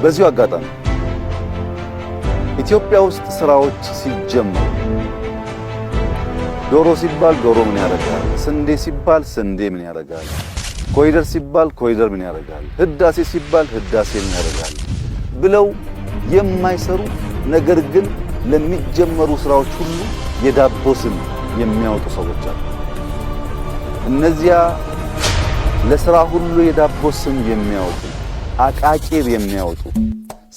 በዚሁ አጋጣሚ ኢትዮጵያ ውስጥ ስራዎች ሲጀመሩ ዶሮ ሲባል ዶሮ ምን ያደርጋል፣ ስንዴ ሲባል ስንዴ ምን ያደርጋል፣ ኮሪደር ሲባል ኮሪደር ምን ያደርጋል፣ ህዳሴ ሲባል ህዳሴ ምን ያደርጋል ብለው የማይሰሩ ነገር ግን ለሚጀመሩ ስራዎች ሁሉ የዳቦ ስም የሚያወጡ ሰዎች አሉ። እነዚያ ለስራ ሁሉ የዳቦ ስም የሚያወጡ አቃቂር የሚያወጡ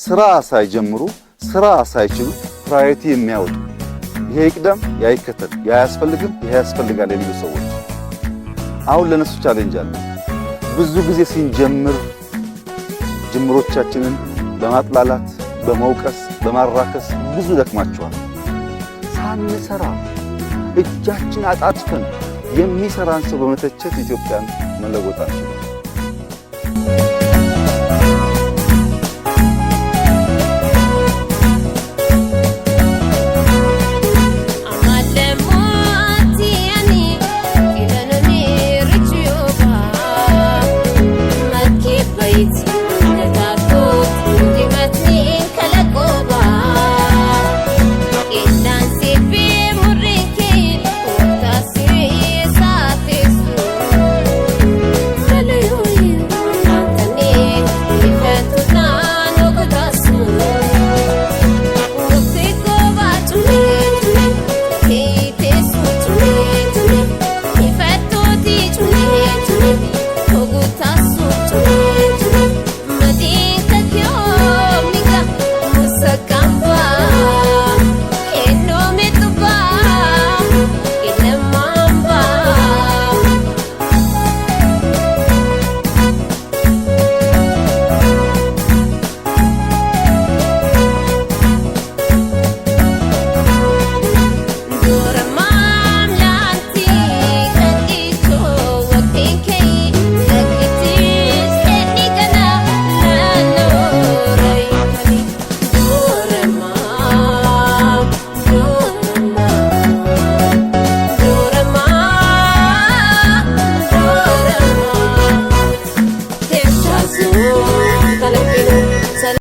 ስራ ሳይጀምሩ ስራ ሳይችሉ ፕራዮሪቲ የሚያወጡ ይሄ ይቅደም ያ ይከተል ያ ያስፈልግም ይሄ ያስፈልጋል የሚሉ ሰዎች አሁን ለነሱ ቻሌንጅ አለ። ብዙ ጊዜ ሲንጀምር ጅምሮቻችንን በማጥላላት በመውቀስ በማራከስ ብዙ ደክማቸዋል። ሳንሰራ እጃችን አጣጥፈን የሚሰራን ሰው በመተቸት ኢትዮጵያን መለወጣቸው